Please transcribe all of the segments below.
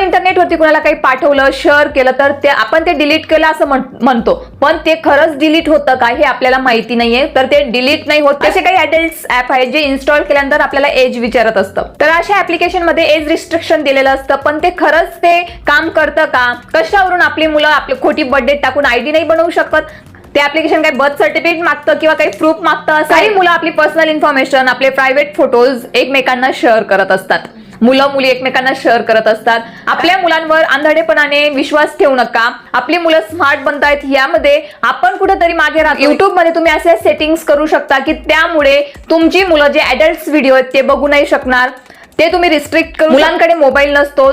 इंटरनेटवरती कोणाला काही पाठवलं, शेअर केलं तर ते आपण ते डिलीट केलं असं म्हणतो, पण ते खरंच डिलीट होतं का हे आपल्याला माहिती नाहीये. तर ते डिलीट नाही होत. असे काही अडल्ट्स ऍप आहेत जे इन्स्टॉल केल्यानंतर आपल्याला एज विचारत असतं. तर अशा ऍप्लिकेशन मध्ये एज रिस्ट्रिक्शन दिलेलं असतं, पण ते खरंच ते काम करतं का? कशावरून आपली मुलं आपली खोटी बर्थडे टाकून आयडी नाही बनवू शकत? ते ऍप्लिकेशन काही बर्थ सर्टिफिकेट मागतं किंवा काही प्रूफ मागतं. काही मुलं आपली पर्सनल इन्फॉर्मेशन, आपले प्रायव्हेट फोटोज एकमेकांना शेअर करत असतात. मुलं मुली एकमेकांना शेअर करत असतात. आपल्या मुलांवर आंधळेपणाने विश्वास ठेवू नका. आपली मुलं स्मार्ट बनतायत यामध्ये आपण कुठेतरी मागे राहतो. युट्यूब मध्ये तुम्ही असे सेटिंग्स करू शकता की त्यामुळे तुमची मुलं जे ऍडल्ट्स व्हिडिओ आहेत ते बघू नाही शकणार. ते तुम्ही रिस्ट्रिक्ट करू. मुलांकडे मोबाईल नसतो.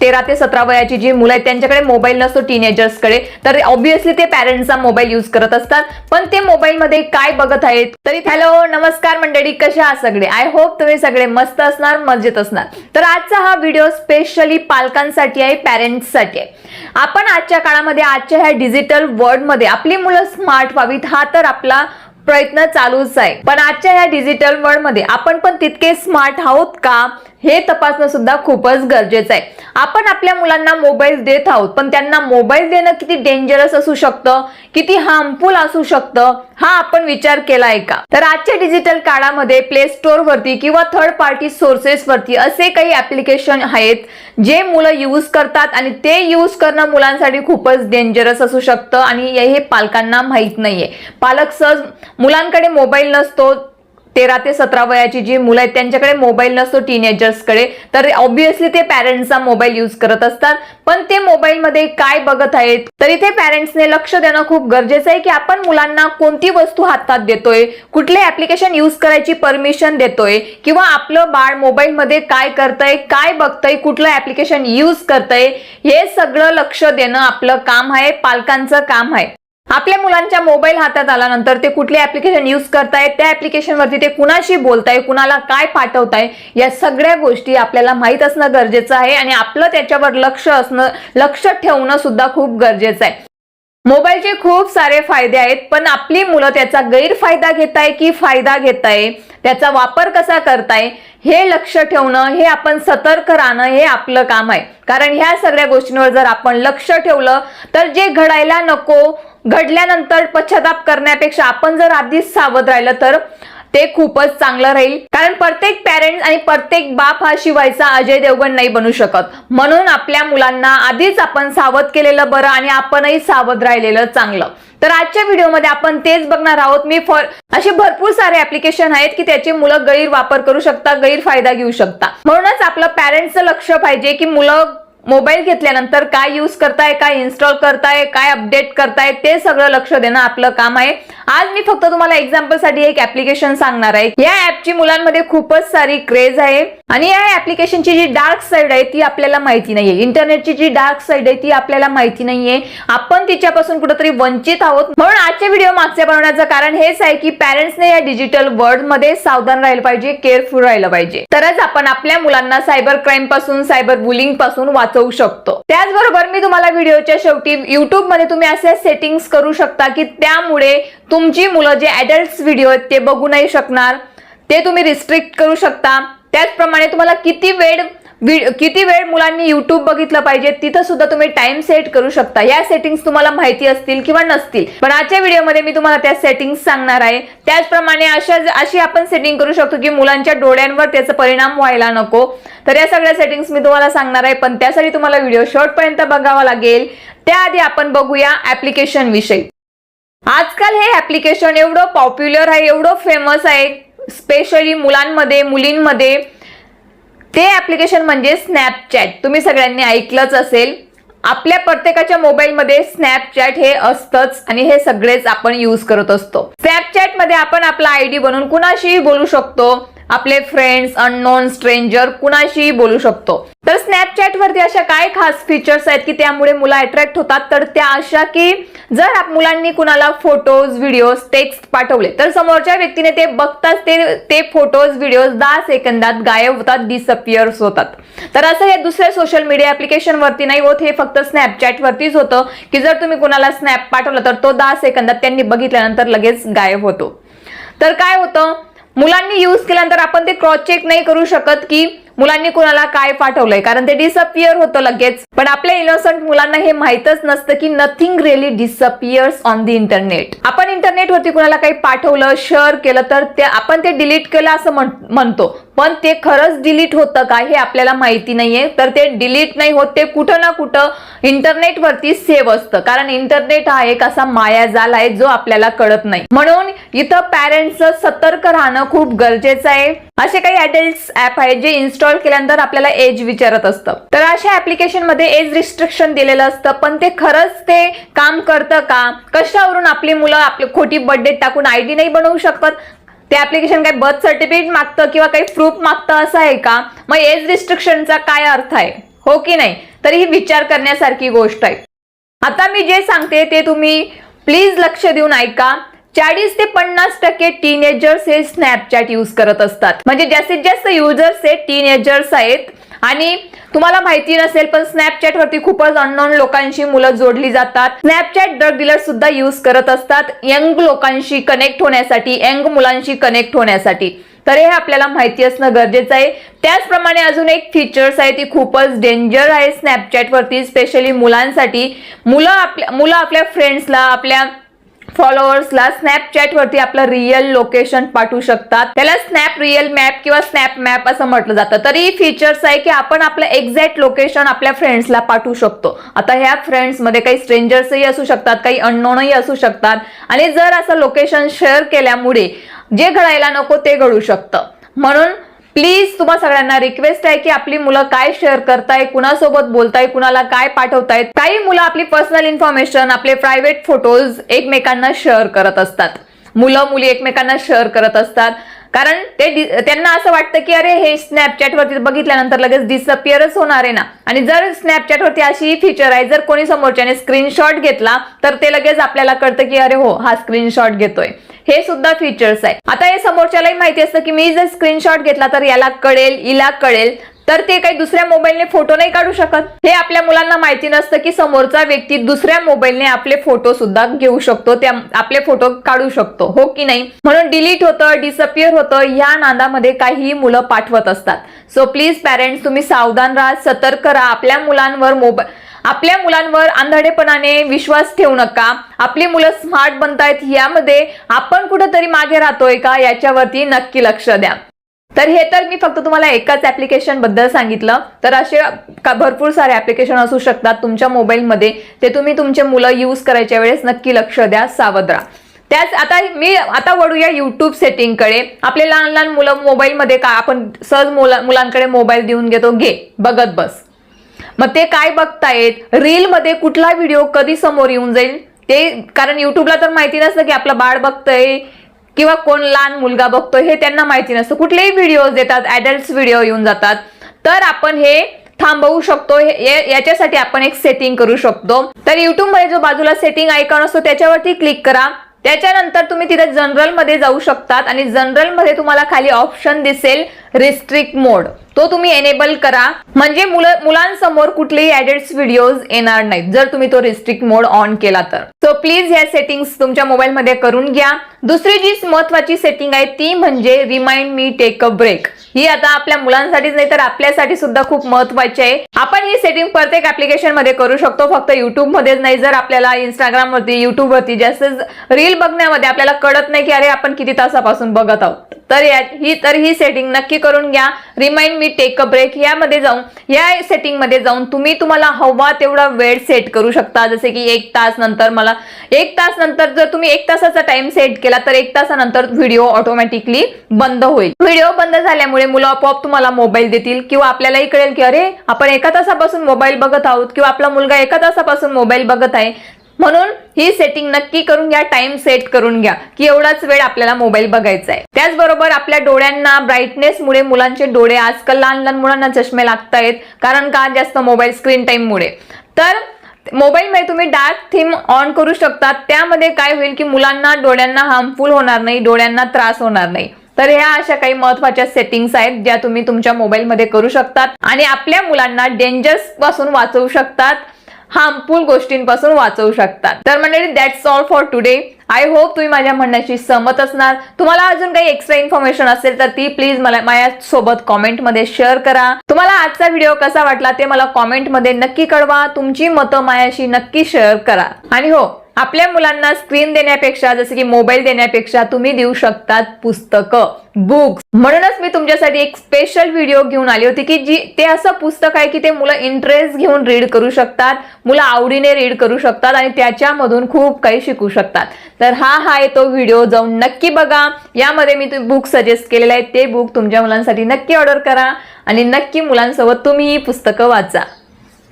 13 ते 17 वयाची जी मुलं आहेत त्यांच्याकडे मोबाईल नसतो टीनेजर्सकडे. तर ऑब्व्हियसली ते पॅरेंट्सचा मोबाईल यूज करत असतात. पण ते मोबाईल मध्ये काय बघत आहेत तरी. हॅलो नमस्कार मंडळी, कशा आहात सगळे? आय होप तुम्ही सगळे मस्त असणार, मजेत असणार. तर आजचा हा व्हिडिओ स्पेशली पालकांसाठी आहे, पॅरेंट्ससाठी आहे. आपण आजच्या काळामध्ये, आजच्या ह्या डिजिटल वर्ल्ड मध्ये आपली मुलं स्मार्ट व्हावीत हा तर आपला प्रयत्न चालूच आहे. पण आजच्या ह्या डिजिटल वर्ल्ड मध्ये आपण पण तितके स्मार्ट आहोत का हे तपासणं सुद्धा खूपच गरजेचं आहे. आपण आपल्या मुलांना मोबाईल देत आहोत, पण त्यांना मोबाईल देणं किती डेंजरस असू शकतं, किती हार्मफुल असू शकतं हा आपण विचार केलाय का? तर आजच्या डिजिटल काळामध्ये प्ले स्टोअर वरती किंवा थर्ड पार्टी सोर्सेस वरती असे काही ऍप्लिकेशन आहेत जे मुलं यूज करतात आणि ते यूज करणं मुलांसाठी खूपच डेंजरस असू शकतं आणि हे पालकांना माहित नाहीये. पालक सहज, मुलांकडे मोबाईल नसतो. 13 ते 17 वयाची जी मुलं आहेत त्यांच्याकडे मोबाईल नसतो टीनेजर्सकडे. तर ऑब्व्हियसली ते पॅरेंट्सचा मोबाईल यूज करत असतात. पण ते मोबाईल मध्ये काय बघत आहेत तर इथे पॅरेंट्सने लक्ष देणं खूप गरजेचं आहे की आपण मुलांना कोणती वस्तू हातात देतोय, कुठले ऍप्लिकेशन यूज करायची परमिशन देतोय, किंवा आपलं बाळ मोबाईल मध्ये काय करतंय, काय बघतंय, कुठलं ऍप्लिकेशन यूज करतंय हे सगळं लक्ष देणं आपलं काम आहे, पालकांचं काम आहे. आपल्या मुलांच्या मोबाईल हातात आल्यानंतर ते कुठले ऍप्लिकेशन यूज करतायत, त्या ऍप्लिकेशन वरती ते कुणाशी बोलताय, कुणाला काय पाठवताय, या सगळ्या गोष्टी आपल्याला माहित असणं गरजेचं आहे आणि आपलं त्याच्यावर लक्ष ठेवणं सुद्धा खूप गरजेचं आहे. मोबाईलचे खूप सारे फायदे आहेत, पण आपली मुलं त्याचा गैरफायदा घेताय की फायदा घेताय, त्याचा वापर कसा करताय हे लक्ष ठेवणं, हे आपण सतर्क राहणं हे आपलं काम आहे. कारण ह्या सगळ्या गोष्टींवर जर आपण लक्ष ठेवलं तर जे घडायला नको, घडल्यानंतर पश्चाताप करण्यापेक्षा आपण जर आधीच सावध राहिलं तर ते खूपच चांगलं राहील. कारण प्रत्येक पॅरेंट्स आणि प्रत्येक बाप हा शिवायचा अजय देवगण नाही बनू शकत. म्हणून आपल्या मुलांना आधीच आपण सावध केलेलं बरं आणि आपणही सावध राहिलेलं चांगलं. तर आजच्या व्हिडिओमध्ये आपण तेच बघणार आहोत. असे भरपूर सारे ऍप्लिकेशन आहेत की त्याचे मुलं गैरवापर करू शकता, गैरफायदा घेऊ शकता. म्हणूनच आपलं पॅरेंट्सचं लक्ष पाहिजे की मुलं मोबाईल घेतल्यानंतर काय यूज करताय, काय इन्स्टॉल करताय, काय अपडेट करताय, ते सगळं लक्ष देणं आपलं काम आहे. आज मी फक्त तुम्हाला एक्झाम्पल साठी एक ऍप्लिकेशन सांगणार आहे. या ऍपची मुलांमध्ये खूपच सारी क्रेज आहे आणि या ऍप्लिकेशनची जी डार्क साइड आहे ती आपल्याला माहिती नाहीये. इंटरनेटची जी डार्क साइड आहे ती आपल्याला माहिती नाहीये. आपण तिच्यापासून कुठेतरी वंचित आहोत. म्हणून आजच्या व्हिडिओ मागचे बनवण्याचं कारण हेच आहे की पॅरेंट्सने या डिजिटल वर्ल्ड मध्ये सावधान राहिलं पाहिजे, केअरफुल राहिलं पाहिजे. तरच आपण आपल्या मुलांना सायबर क्राईम पासून, सायबर बुलिंग पासून वाचवू शकतो. त्याचबरोबर मी तुम्हाला व्हिडिओच्या शेवटी युट्यूब मध्ये तुम्ही असे सेटिंग्स करू शकता की त्यामुळे तुमची मुलं जे ऍडल्ट्स व्हिडिओ आहेत ते बघू नाही शकणार. ते तुम्ही रिस्ट्रिक्ट करू शकता. त्याचप्रमाणे तुम्हाला किती वेळ मुलांनी युट्यूब बघितलं पाहिजे तिथं सुद्धा तुम्ही टाइम सेट करू शकता. या सेटिंग्स तुम्हाला माहिती असतील किंवा नसतील, पण आजच्या व्हिडिओमध्ये मी तुम्हाला त्या सेटिंग्स सांगणार आहे. त्याचप्रमाणे अशी आपण सेटिंग करू शकतो की मुलांच्या डोळ्यांवर त्याचा परिणाम व्हायला नको. तर या सगळ्या सेटिंग्स मी तुम्हाला सांगणार आहे, पण त्यासाठी तुम्हाला व्हिडिओ शेवटपर्यंत बघावा लागेल. त्याआधी आपण बघूया ऍप्लिकेशन विषयी. आजकाल हे ऍप्लिकेशन एवढं पॉप्युलर आहे, एवढं फेमस आहे, स्पेशली मुलांमध्ये, मुलींमध्ये. ते ऍप्लिकेशन म्हणजे स्नॅपचॅट. तुम्ही सगळ्यांनी ऐकलंच असेल. आपल्या प्रत्येकाच्या मोबाईलमध्ये स्नॅपचॅट हे असतंच आणि हे सगळेच आपण यूज करत असतो. स्नॅपचॅट मध्ये आपण आपला आयडी बनवून कुणाशीही बोलू शकतो. आपले फ्रेंड्स, अननोन, स्ट्रेंजर कुणाशीही बोलू शकतो. तर स्नॅपचॅट वरती अशा काय खास फीचर्स आहेत की त्यामुळे मुलं अट्रॅक्ट होतात. तर त्या अशा की जर मुलांनी कुणाला फोटोज, व्हिडिओज, टेक्स्ट पाठवले तर समोरच्या व्यक्तीने ते बघताच ते फोटोज, व्हिडिओज 10 सेकंदात गायब होतात, डिसअपिअर्स होतात. तर असं हे दुसऱ्या सोशल मीडिया ऍप्लिकेशन वरती नाही होत. हे फक्त स्नॅपचॅट वरतीच होतं की जर तुम्ही कुणाला स्नॅप पाठवला तर तो 10 सेकंदात त्यांनी बघितल्यानंतर लगेच गायब होतो. तर काय होतं, मुलांनी यूज केल्यानंतर आपण ते क्रॉस चेक नाही करू शकत की मुलांनी कुणाला काय पाठवलंय, कारण ते डिसअपिअर होतं लगेच. पण आपल्या इनोसंट मुलांना हे माहितच नसतं की nothing really disappears on the internet. आपण इंटरनेटवरती कुणाला काही पाठवलं, शेअर केलं तर ते आपण ते डिलीट केलं असं म्हणतो, पण ते खरंच डिलीट होतं का हे आपल्याला माहिती नाहीये. तर ते डिलीट नाही होत, ते कुठं ना कुठं इंटरनेटवरती सेव्ह असतं, कारण इंटरनेट हा एक असा मायाजाल आहे जो आपल्याला कळत नाही. म्हणून इथं पॅरेंट्सचं सतर्क राहणं खूप गरजेचं आहे. असे काही अडल्ट्स ऍप आहेत जे इन्स्टॉल केल्यानंतर आपल्याला एज विचारत असतं. तर अशा ऍप्लिकेशन मध्ये एज रिस्ट्रिक्शन दिलेलं असतं, पण ते खरंच ते काम करतं का? कशावरून आपली मुलं आपली खोटी बर्थडे टाकून आयडी नाही बनवू शकत? ते ऍप्लिकेशन काही बर्थ सर्टिफिकेट मागतं किंवा काही प्रूफ मागतं असं आहे का? मग एज रिस्ट्रिक्शनचा काय अर्थ आहे, हो की नाही? तर ही विचार करण्यासारखी गोष्ट आहे. आता मी जे सांगते ते तुम्ही प्लीज लक्ष देऊन ऐका. 40 ते 50% टीनेजर्स हे स्नॅपचॅट यूज करत असतात. म्हणजे जास्तीत जास्त युजर्स हे टीनेजर्स आहेत. आणि तुम्हाला माहिती नसेल पण स्नॅपचॅट वरती खूपच अननोन लोकांशी मुलं जोडली जातात. स्नॅपचॅट ड्रग डीलर सुद्धा यूज करत असतात यंग लोकांशी कनेक्ट होण्यासाठी, यंग मुलांशी कनेक्ट होण्यासाठी. तर हे आपल्याला माहिती असणं गरजेचं आहे. त्याचप्रमाणे अजून एक फीचर्स आहे, ती खूपच डेंजर आहे स्नॅपचॅट वरती, स्पेशली मुलांसाठी. मुलं आपल्या फ्रेंड्सला, आपल्या फॉलोअर्सला स्नॅपचॅट वरती आपलं रिअल लोकेशन पाठवू शकतात. त्याला स्नॅप रिअल मॅप किंवा स्नॅप मॅप असं म्हटलं जातं. तरी फीचर्स आहे की आपण आपलं एक्झॅक्ट लोकेशन आपल्या फ्रेंड्सला पाठवू शकतो. आता ह्या फ्रेंड्स मध्ये काही स्ट्रेंजर्सही असू शकतात, काही अननोनही असू शकतात. आणि जर असं लोकेशन शेअर केल्यामुळे जे घडायला नको ते घडू शकतं. म्हणून प्लीज तुम्हा सगळ्यांना रिक्वेस्ट आहे की आपली मुलं काय शेअर करताय, कुणासोबत बोलताय, कुणाला काय पाठवतायत. काही मुलं आपली पर्सनल इन्फॉर्मेशन, आपले प्रायव्हेट फोटोज एकमेकांना शेअर करत असतात. मुलं मुली एकमेकांना शेअर करत असतात, कारण त्यांना असं वाटतं की अरे हे स्नॅपचॅट वरती बघितल्यानंतर लगेच डिसअपिअरच होणार आहे ना. आणि जर स्नॅपचॅट वरती अशी फीचर आहे, जर कोणी समोरच्याने स्क्रीनशॉट घेतला तर ते लगेच आपल्याला कळतं की अरे हो हा स्क्रीनशॉट घेतोय. हे सुद्धा फीचर्स आहे. आता हे समोरच्यालाही माहिती असतं की मी जर स्क्रीनशॉट घेतला तर याला कळेल, हिला कळेल, तर ते काही दुसऱ्या मोबाईलने फोटो नाही काढू शकत. हे आपल्या मुलांना माहिती नसतं की समोरचा व्यक्ती दुसऱ्या मोबाईलने आपले फोटो सुद्धा घेऊ शकतो, त्या आपले फोटो काढू शकतो, हो की नाही? म्हणून डिलीट होतं, डिसअपिअर होतं, या नादामध्ये काही मुलं पाठवत असतात. सो प्लीज पॅरेंट्स तुम्ही सावधान राहा, सतर्क राहा. आपल्या मुलांवर आंधळेपणाने विश्वास ठेवू नका. आपली मुलं स्मार्ट बनतायत यामध्ये आपण कुठेतरी मागे राहतोय का याच्यावरती नक्की लक्ष द्या. तर हे तर मी फक्त तुम्हाला एकाच ऍप्लिकेशन बद्दल सांगितलं. तर असे भरपूर सारे ऍप्लिकेशन असू शकतात तुमच्या मोबाईलमध्ये, ते तुम्ही तुमचे मुलं यूज करायच्या वेळेस नक्की लक्ष द्या, सावध राहा. त्याच आता वळूया युट्यूब सेटिंगकडे. आपले लहान लहान मुलं मोबाईलमध्ये का आपण सहज मुलांकडे मोबाईल देऊन घेतो, घे बघत बस. मग ते काय बघतायत, रील मध्ये कुठला व्हिडिओ कधी समोर येऊन जाईल ते, कारण युट्यूबला तर माहिती नसतं की आपलं बाळ बघतंय किंवा कोण लहान मुलगा बघतोय, हे त्यांना माहिती नसतं. कुठलेही व्हिडिओज येतात, ऍडल्ट्स व्हिडिओ येऊन जातात. तर आपण हे थांबवू शकतो. याच्यासाठी आपण एक सेटिंग करू शकतो. तर युट्यूब मध्ये जो बाजूला सेटिंग आयकॉन असतो त्याच्यावरती क्लिक करा. त्याच्यानंतर तुम्ही तिथे जनरल मध्ये जाऊ शकतात आणि जनरल मध्ये तुम्हाला खाली ऑप्शन दिसेल रिस्ट्रिक्ट मोड, तो तुम्ही एनेबल करा. म्हणजे मुलांसमोर कुठलेही ऍडल्ट्स व्हिडिओज येणार नाहीत जर तुम्ही तो रिस्ट्रिक्ट मोड ऑन केला तर. सो प्लीज ह्या सेटिंग्स तुमच्या मोबाईल मध्ये करून घ्या. दुसरी जी महत्वाची सेटिंग आहे ती म्हणजे remind me take a break. ही आता आपल्या मुलांसाठीच नाही तर आपल्यासाठी सुद्धा खूप महत्वाची आहे. आपण ही सेटिंग प्रत्येक ऍप्लिकेशन मध्ये करू शकतो, फक्त युट्यूब मध्येच नाही. जर आपल्याला इंस्टाग्राम वरती, युट्यूब वरती जास्त रील बघण्यामध्ये आपल्याला कळत नाही की अरे आपण किती तासापासून बघत आहोत, तर ही सेटिंग नक्की करून घ्या. Remind me take a break यामध्ये जाऊन, या सेटिंग मध्ये जाऊन तुम्हाला हवा तेवढा वेळ सेट करू शकता. जसे की 1 तास नंतर जर तुम्ही 1 तासाचा टाइम सेट केला तर 1 तासानंतर व्हिडिओ ऑटोमॅटिकली बंद होईल. व्हिडिओ बंद झाल्यामुळे मुलं आपोआप तुम्हाला मोबाईल देतील किंवा आपल्यालाही कळेल की अरे आपण 1 तासापासून मोबाईल बघत आहोत किंवा आपला मुलगा 1 तासापासून मोबाईल बघत आहे. म्हणून ही सेटिंग नक्की करून घ्या, टाइम सेट करून घ्या की एवढाच वेळ आपल्याला मोबाईल बघायचा आहे. त्याचबरोबर आपल्या डोळ्यांना ब्राईटनेसमुळे मुलांचे डोळे, आजकाल लहान लहान मुलांना चष्मे लागतायत, कारण का जास्त मोबाईल स्क्रीन टाइम मुळे. तर मोबाईलमध्ये तुम्ही डार्क थीम ऑन करू शकता. त्यामध्ये काय होईल की मुलांना डोळ्यांना हार्मफुल होणार नाही, डोळ्यांना त्रास होणार नाही. तर ह्या अशा काही महत्वाच्या सेटिंग्स आहेत ज्या तुम्ही तुमच्या मोबाईलमध्ये करू शकतात आणि आपल्या मुलांना डेंजर्स पासून वाचवू शकतात, हार्मफुल गोष्टींपासून वाचवू शकतात. तर मंडळी, that's all for today. I hope तुम्ही माझ्या म्हणण्याशी सहमत असणार. तुम्हाला अजून काही एक्स्ट्रा इन्फॉर्मेशन असेल तर ती प्लीज मला माझ्यासोबत कॉमेंटमध्ये शेअर करा. तुम्हाला आजचा व्हिडिओ कसा वाटला ते मला कॉमेंटमध्ये नक्की कळवा. तुमची मतं माझ्याशी नक्की शेअर करा. आणि हो, आपल्या मुलांना स्क्रीन देण्यापेक्षा जसे की मोबाईल देण्यापेक्षा तुम्ही देऊ शकतात पुस्तकं, बुक्स. म्हणूनच मी तुमच्यासाठी एक स्पेशल व्हिडिओ घेऊन आली होती की जी ते असं पुस्तक आहे की ते मुलं इंटरेस्ट घेऊन रीड करू शकतात, मुलं आवडीने रीड करू शकतात आणि त्याच्यामधून खूप काही शिकू शकतात. तर हा आहे तो व्हिडिओ, जाऊन नक्की बघा. यामध्ये मी बुक सजेस्ट केलेले आहे, ते बुक तुमच्या मुलांसाठी नक्की ऑर्डर करा आणि नक्की मुलांसोबत तुम्ही ही पुस्तकं वाचा.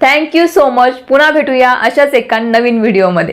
Thank you so much. पुन्हा भेटूया अशाच एका नवीन व्हिडिओमध्ये.